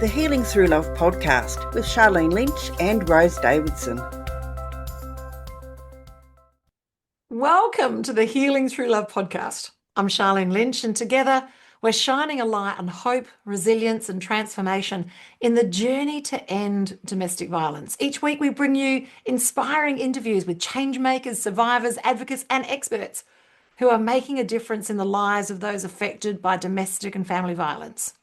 the Healing Through Love podcast with Charlene Lynch and Rose Davidson. Welcome to the Healing Through Love podcast. I'm Charlene Lynch, and together we're shining a light on hope, resilience, and transformation in the journey to end domestic violence. Each week we bring you inspiring interviews with change makers, survivors, advocates, and experts who are making a difference in the lives of those affected by domestic and family violence.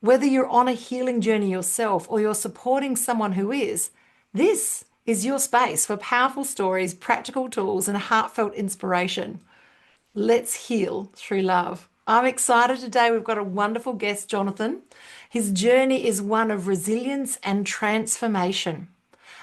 Whether you're on a healing journey yourself or you're supporting someone who is, this is your space for powerful stories, practical tools, and heartfelt inspiration. Let's heal through love. I'm excited today. We've got a wonderful guest, Jonathan. His journey is one of resilience and transformation.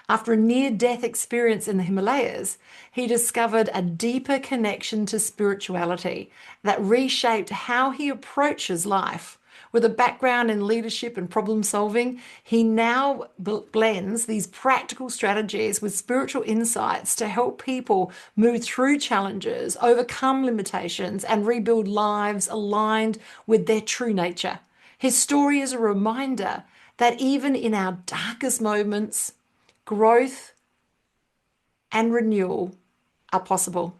After a near-death experience in the Himalayas, he discovered a deeper connection to spirituality that reshaped how he approaches life. With a background in leadership and problem solving, he now blends these practical strategies with spiritual insights to help people move through challenges, overcome limitations, and rebuild lives aligned with their true nature. His story is a reminder that even in our darkest moments, growth and renewal are possible.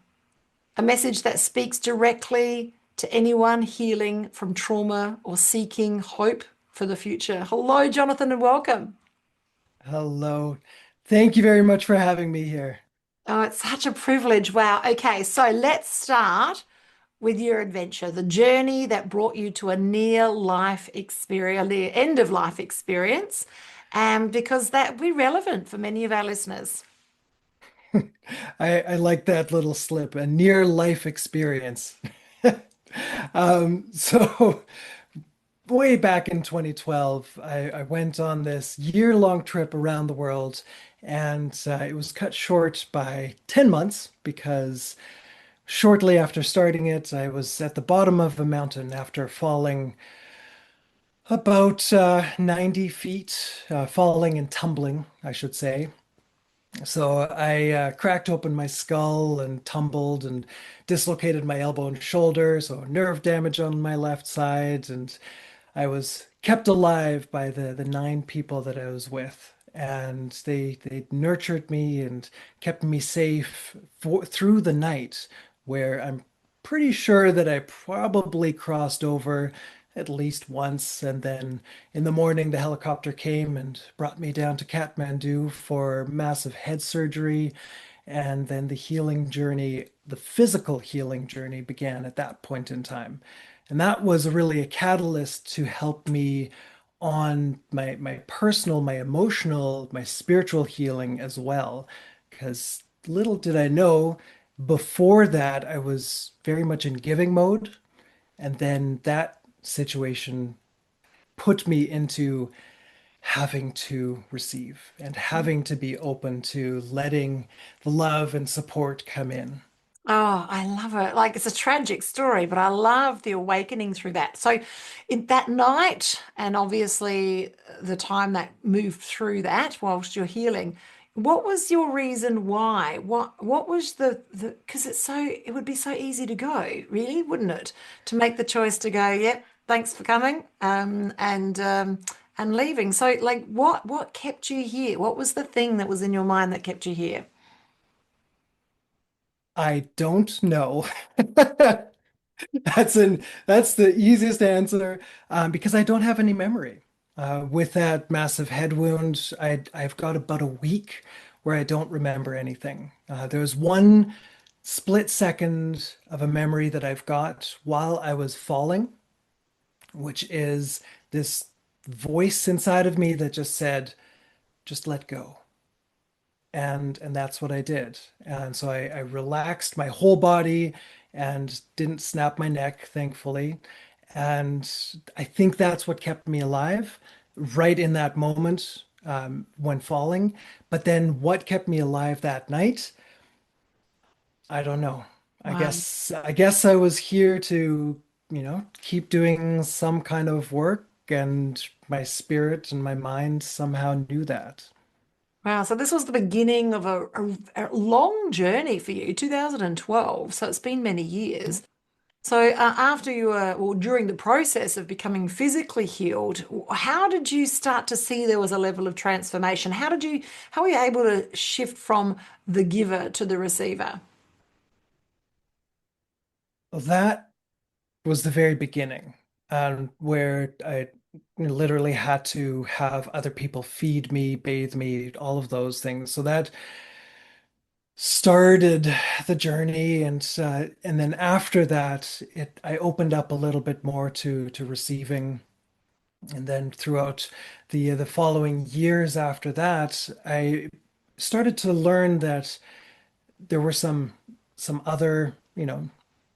A message that speaks directly to anyone healing from trauma or seeking hope for the future. Hello, Jonathan, and welcome. Hello. Thank you very much for having me here. Oh, it's such a privilege. Wow. Okay, so let's start with your adventure, the journey that brought you to a near life experience, the end of life experience, because that will be relevant for many of our listeners. I like that little slip, a near life experience. So way back in 2012, I went on this year-long trip around the world, and it was cut short by 10 months because shortly after starting it, I was at the bottom of a mountain after falling about 90 feet, falling and tumbling, I should say. So I cracked open my skull and tumbled and dislocated my elbow and shoulder, so nerve damage on my left side, and I was kept alive by the nine people that I was with, and they nurtured me and kept me safe through the night, where I'm pretty sure that I probably crossed over at least once, and then in the morning the helicopter came and brought me down to Kathmandu for massive head surgery, and then the healing journey, the physical healing journey began at that point in time. And that was really a catalyst to help me on my personal, my emotional, my spiritual healing as well. Because little did I know, before that, I was very much in giving mode. And then that situation put me into having to receive and having to be open to letting the love and support come in. Oh, I love it. Like it's a tragic story, but I love the awakening through that. So, in that night, and obviously the time that moved through that whilst you're healing, what was your reason why? What was the because it would be so easy to go, really, wouldn't it? To make the choice to go, yep, thanks for coming, and leaving. So, like, what kept you here? What was the thing that was in your mind that kept you here? I don't know. That's the easiest answer, because I don't have any memory. With that massive head wound, I've got about a week where I don't remember anything. There's one split second of a memory that I've got while I was falling, which is this voice inside of me that just said, "Just let go." And that's what I did. And so I relaxed my whole body and didn't snap my neck, thankfully. And I think that's what kept me alive right in that moment, when falling. But then what kept me alive that night? I don't know. Wow. I guess I was here to, keep doing some kind of work, and my spirit and my mind somehow knew that. Wow, so this was the beginning of a long journey for you, 2012. So it's been many years. So, after you were, well, during the process of becoming physically healed, how did you start to see there was a level of transformation? How were you able to shift from the giver to the receiver? Well, that was the very beginning, where I literally had to have other people feed me, bathe me, all of those things. So that started the journey, and then after that, it I opened up a little bit more to receiving, and then throughout the following years after that, I started to learn that there were some other,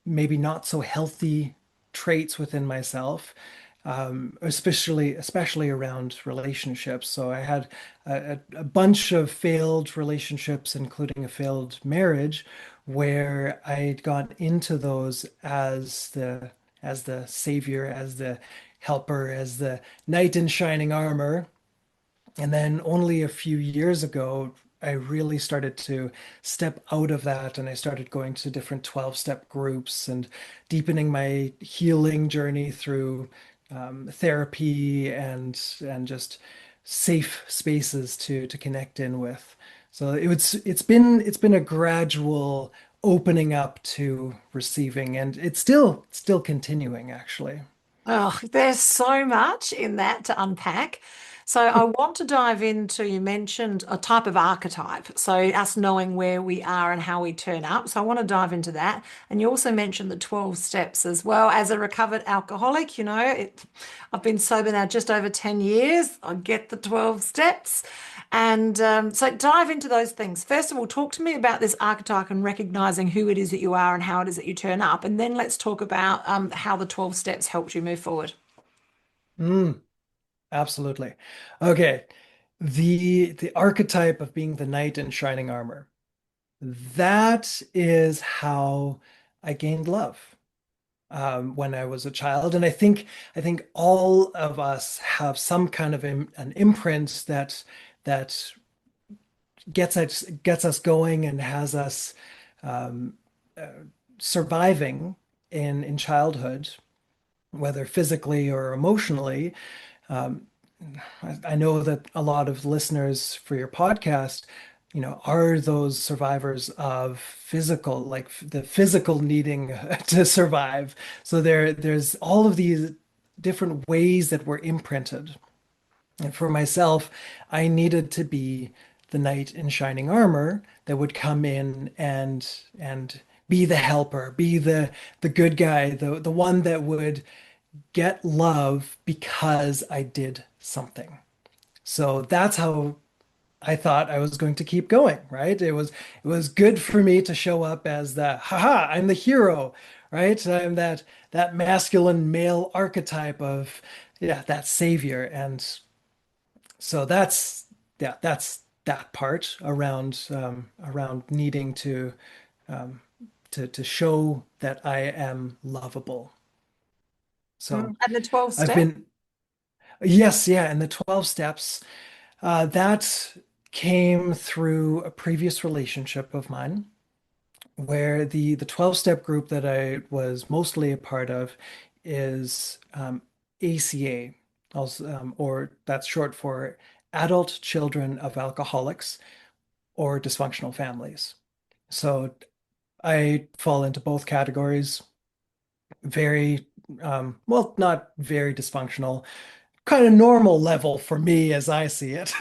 maybe not so healthy traits within myself, especially around relationships. So I had a bunch of failed relationships, including a failed marriage, where I'd gone into those as the savior, as the helper, as the knight in shining armor. And then only a few years ago, I really started to step out of that, and I started going to different 12-step groups and deepening my healing journey through therapy and just safe spaces to connect in with. So it's been a gradual opening up to receiving, and it's still continuing actually. Oh, there's so much in that to unpack. So I want to dive into, you mentioned a type of archetype. So us knowing where we are and how we turn up. So I want to dive into that. And you also mentioned the 12 steps as well. As a recovered alcoholic, I've been sober now just over 10 years. I get the 12 steps. And so dive into those things. First of all, talk to me about this archetype and recognizing who it is that you are and how it is that you turn up. And then let's talk about how the 12 steps helped you move forward. Mm, absolutely. Okay. The archetype of being the knight in shining armor. That is how I gained love when I was a child, and I think all of us have some kind of an imprint that gets us going and has us um, uh, surviving in childhood, whether physically or emotionally. Um, I know that a lot of listeners for your podcast, are those survivors of physical, like the physical needing to survive. So there's all of these different ways that we're imprinted. And for myself, I needed to be the knight in shining armor that would come in and be the helper, be the good guy, the one that would get love because I did something. So that's how I thought I was going to keep going, right? It was good for me to show up as the haha, I'm the hero, right? I'm that masculine male archetype of, yeah, that savior. And so that's that part around needing to show that I am lovable. So And the 12 I've steps? been yes, yeah, and the 12 steps. That came through a previous relationship of mine where the 12-step group that I was mostly a part of is ACA, also, or that's short for Adult Children of Alcoholics or Dysfunctional Families. So I fall into both categories. Very, well, not very dysfunctional, kind of normal level for me as I see it.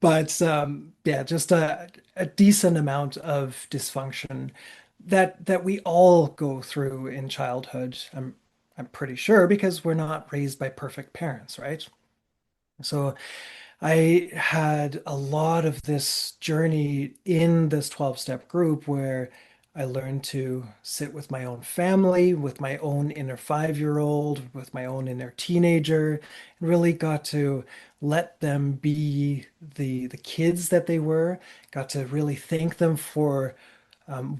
But yeah, just a decent amount of dysfunction that we all go through in childhood. I'm pretty sure because we're not raised by perfect parents, right? So I had a lot of this journey in this 12-step group where I learned to sit with my own family, with my own inner 5-year-old, with my own inner teenager, and really got to let them be the kids that they were, got to really thank them for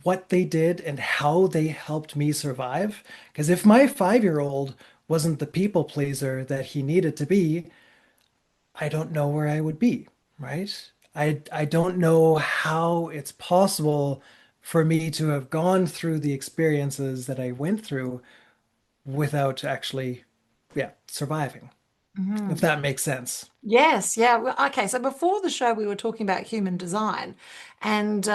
what they did and how they helped me survive. Because if my 5-year-old wasn't the people pleaser that he needed to be, I don't know where I would be, right? I don't know how it's possible for me to have gone through the experiences that I went through without actually, yeah, surviving, if Mhm. that makes sense. Yes, yeah. Well, okay, so before the show, we were talking about human design, and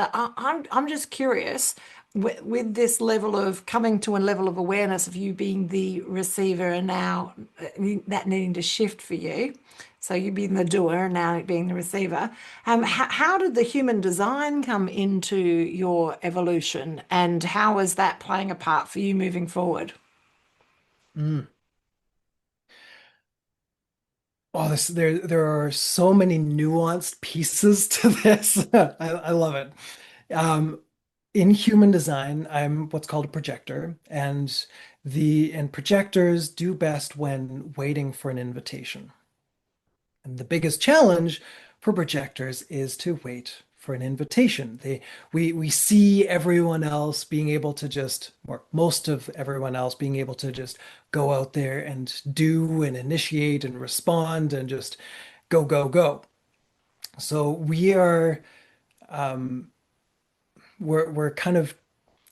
I'm just curious with this level of coming to a level of awareness of you being the receiver, and now that needing to shift for you. So you being the doer and now being the receiver. How did the human design come into your evolution, and how is that playing a part for you moving forward? Mm. Oh, there are so many nuanced pieces to this. I love it. Um, in human design, I'm what's called a projector, and the projectors do best when waiting for an invitation. And the biggest challenge for projectors is to wait for an invitation. We see everyone else being able to just, or most of everyone else being able to just go out there and do and initiate and respond and just go, go, go. So um, we're kind of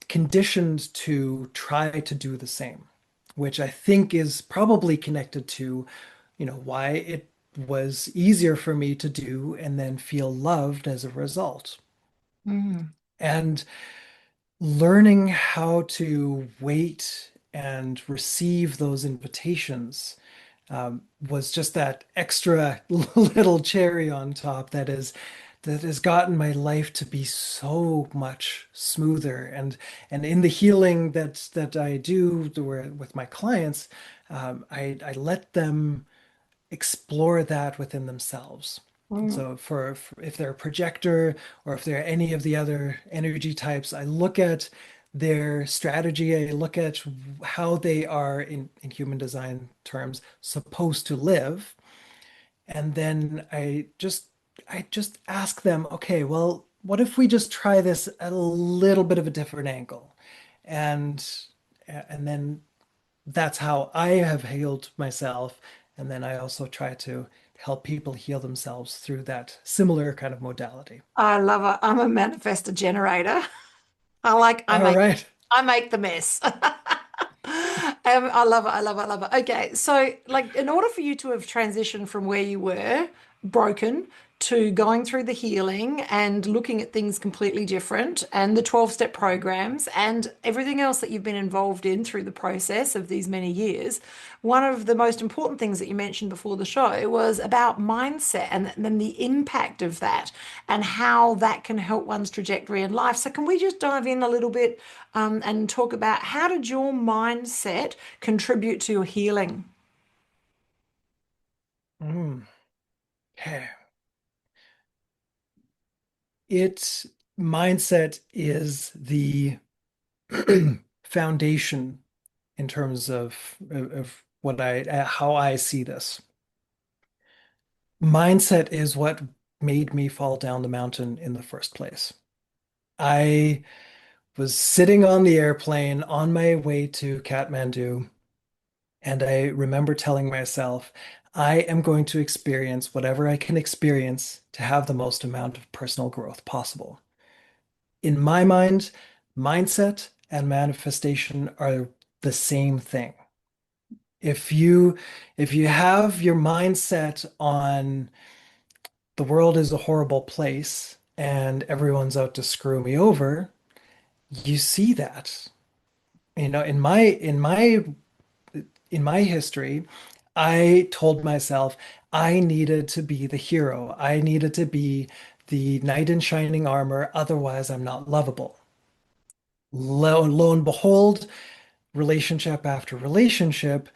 conditioned to try to do the same, which I think is probably connected to, why it was easier for me to do and then feel loved as a result. Mm. And learning how to wait and receive those invitations was just that extra little cherry on top that has gotten my life to be so much smoother. And in the healing that I do with my clients, I let them explore that within themselves. Mm. So if they're a projector or if they're any of the other energy types, I look at their strategy, I look at how they are in human design terms supposed to live. And then I just ask them, okay, well, what if we just try this at a little bit of a different angle? And and then that's how I have healed myself. And then I also try to help people heal themselves through that similar kind of modality. I love it. I'm a manifester generator. I like I All make right. I make the mess. I love it. I love it. I love it. Okay, so like in order for you to have transitioned from where you were broken to going through the healing and looking at things completely different and the 12-step programs and everything else that you've been involved in through the process of these many years, one of the most important things that you mentioned before the show was about mindset and then the impact of that and how that can help one's trajectory in life. So can we just dive in a little bit and talk about how did your mindset contribute to your healing? Mm. Okay. It Mindset is the foundation in terms of what I how I see this. Mindset is what made me fall down the mountain in the first place. I was sitting on the airplane on my way to Kathmandu, and I remember telling myself, I am going to experience whatever I can experience to have the most amount of personal growth possible. In my mind, mindset and manifestation are the same thing. If you if you have your mindset on the world is a horrible place and everyone's out to screw me over, you see that. In my history, I told myself I needed to be the hero. I needed to be the knight in shining armor, otherwise I'm not lovable. Lo and behold, relationship after relationship,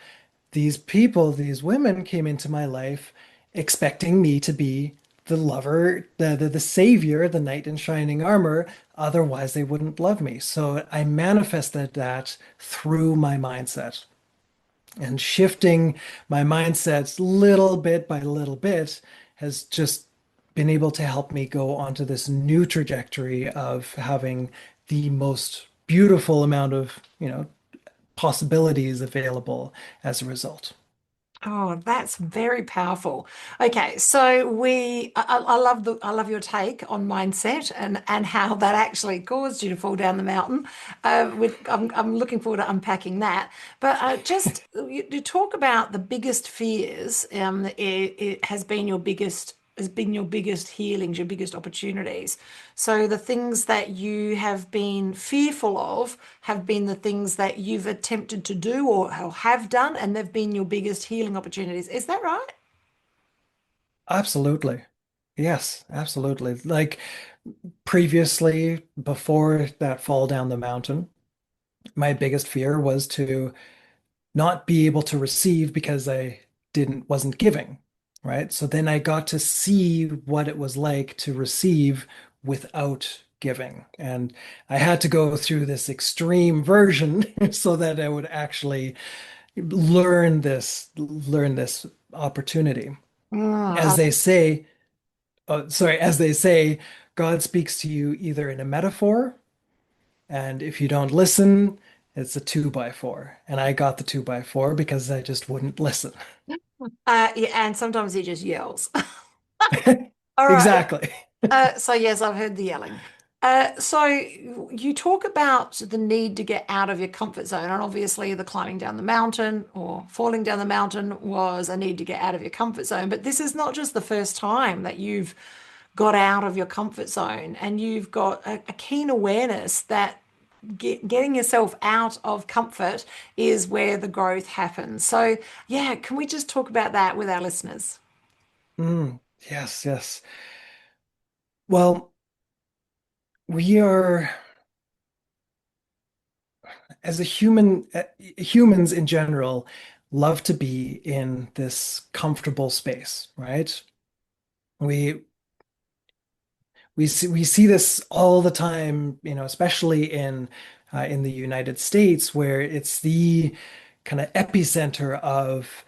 these people, these women came into my life expecting me to be the lover, the savior, the knight in shining armor. Otherwise, they wouldn't love me. So I manifested that through my mindset. And shifting my mindset little bit by little bit has just been able to help me go onto this new trajectory of having the most beautiful amount of, possibilities available as a result. Oh, that's very powerful. Okay, so I love your take on mindset and how that actually caused you to fall down the mountain. I'm looking forward to unpacking that. But just you talk about the biggest fears. It has been your biggest healings, your biggest opportunities. So the things that you have been fearful of have been the things that you've attempted to do or have done, and they've been your biggest healing opportunities. Is that right? Absolutely. Yes, absolutely. Like previously, before that fall down the mountain, my biggest fear was to not be able to receive because I didn't wasn't giving, right? So then I got to see what it was like to receive without giving. And I had to go through this extreme version so that I would actually learn this opportunity. As Oh, they say, as they say, God speaks to you either in a metaphor, and if you don't listen, it's a two by four. And I got the two by four because I just wouldn't listen. yeah, and sometimes he just yells. All right. Exactly. So yes, I've heard the yelling. So you talk about the need to get out of your comfort zone, and obviously the climbing down the mountain or falling down the mountain was a need to get out of your comfort zone. But this is not just the first time that you've got out of your comfort zone, and you've got a keen awareness that getting yourself out of comfort is where the growth happens. So yeah, can we just talk about that with our listeners? Yes, yes. Well, we are, as a humans in general, love to be in this comfortable space, right? We we see this all the time, especially in the United States, where it's the kind of epicenter of,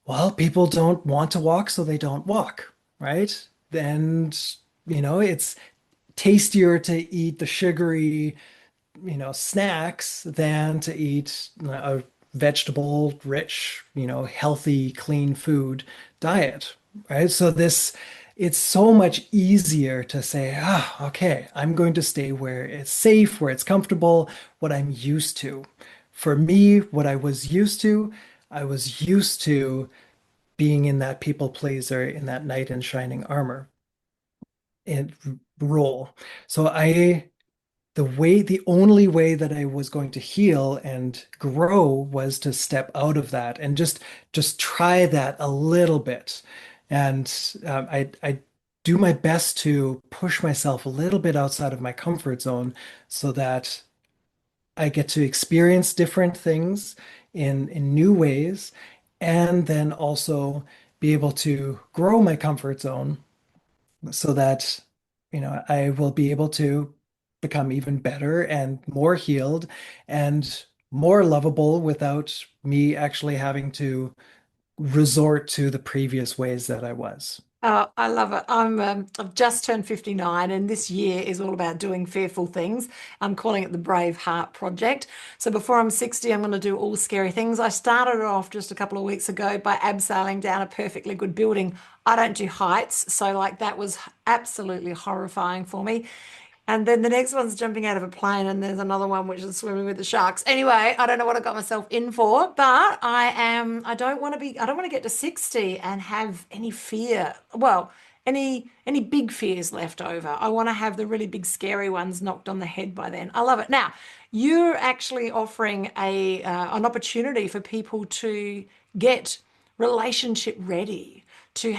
well, people don't want to walk, so they don't walk, right? And it's tastier to eat the sugary, snacks than to eat a vegetable rich, healthy, clean food diet, right? So it's so much easier to say, okay, I'm going to stay where it's safe, where it's comfortable, what I'm used to. For me, what I was used to being in that people pleaser, in that knight in shining armor and role. So the only way that I was going to heal and grow was to step out of that and just try that a little bit. And I do my best to push myself a little bit outside of my comfort zone so that I get to experience different things in new ways, and then also be able to grow my comfort zone so that I will be able to become even better and more healed and more lovable without me actually having to resort to the previous ways that I was. Oh, I love it. I've just turned 59, and this year is all about doing fearful things. I'm calling it the Brave Heart Project. So before I'm 60, I'm going to do all scary things. I started it off just a couple of weeks ago by abseiling down a perfectly good building. I don't do heights, so like that was absolutely horrifying for me. And then the next one's jumping out of a plane, and there's another one which is swimming with the sharks. Anyway, I don't know what I got myself in for, but I don't want to get to 60 and have any fear. Well, any big fears left over. I want to have the really big scary ones knocked on the head by then. I love it. Now, you're actually offering an opportunity for people to get relationship ready, to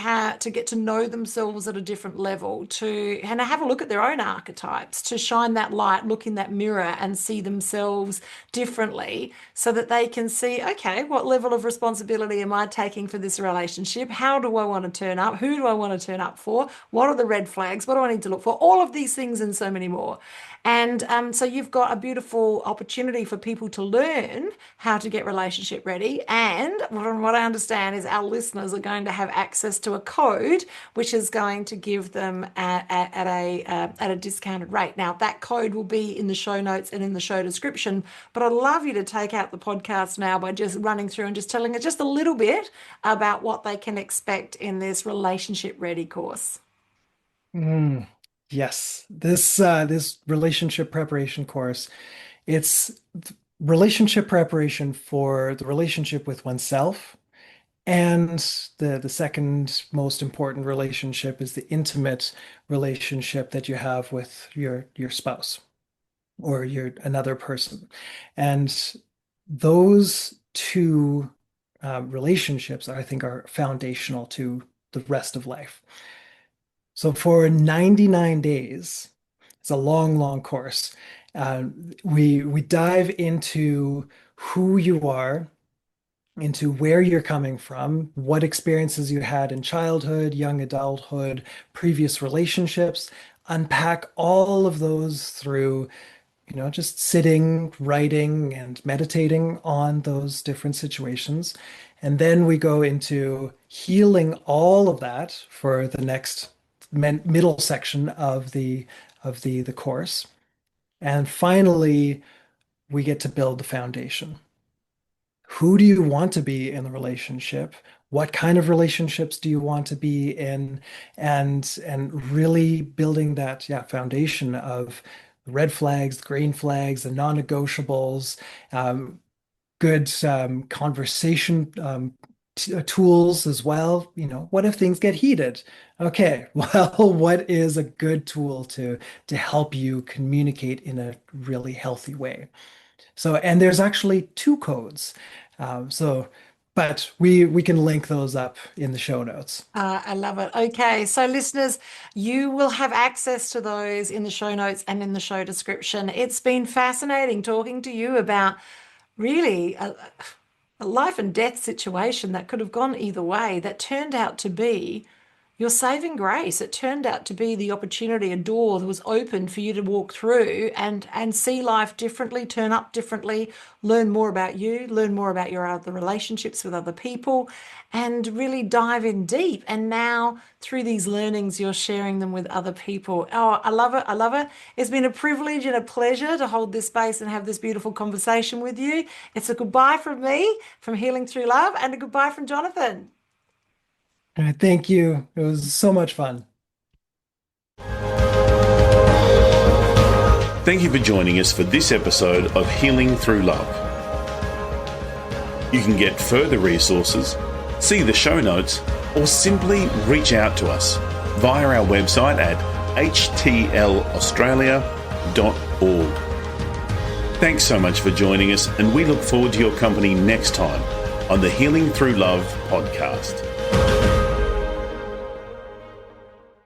get to know themselves at a different level, to and have a look at their own archetypes, to shine that light, look in that mirror and see themselves differently so that they can see, okay, what level of responsibility am I taking for this relationship? How do I want to turn up? Who do I want to turn up for? What are the red flags? What do I need to look for? All of these things and so many more. And so you've got a beautiful opportunity for people to learn how to get relationship ready. And what I understand is our listeners are going to have access access to a code, which is going to give them at a discounted rate. Now, that code will be in the show notes and in the show description, but I'd love you to take out the podcast now by just running through and just telling us just a little bit about what they can expect in this Relationship Ready course. Yes, this relationship preparation course, it's relationship preparation for the relationship with oneself. And the second most important relationship is the intimate relationship that you have with your spouse or another person. And those two relationships, I think, are foundational to the rest of life. So for 99 days, it's a long, long course. We dive into who you are, into where you're coming from, what experiences you had in childhood, young adulthood, previous relationships, unpack all of those through, just sitting, writing, and meditating on those different situations. And then we go into healing all of that for the next middle section of the course. And finally, we get to build the foundation. Who do you want to be in the relationship? What kind of relationships do you want to be in? And really building that foundation of red flags, green flags, the non-negotiables, good conversation tools as well. What if things get heated? Okay, well, what is a good tool to help you communicate in a really healthy way? So, and there's actually 2 codes. But we can link those up in the show notes. I love it. Okay, so listeners, you will have access to those in the show notes and in the show description. It's been fascinating talking to you about really a life and death situation that could have gone either way, that turned out to be your saving grace. It turned out to be the opportunity, a door that was opened for you to walk through and see life differently, turn up differently, learn more about you, learn more about your other relationships with other people, and really dive in deep. And now through these learnings, you're sharing them with other people. Oh, I love it. I love it. It's been a privilege and a pleasure to hold this space and have this beautiful conversation with you. It's a goodbye from me, from Healing Through Love, and a goodbye from Jonathan. All right, thank you. It was so much fun. Thank you for joining us for this episode of Healing Through Love. You can get further resources, see the show notes, or simply reach out to us via our website at htlaustralia.org. Thanks so much for joining us, and we look forward to your company next time on the Healing Through Love podcast.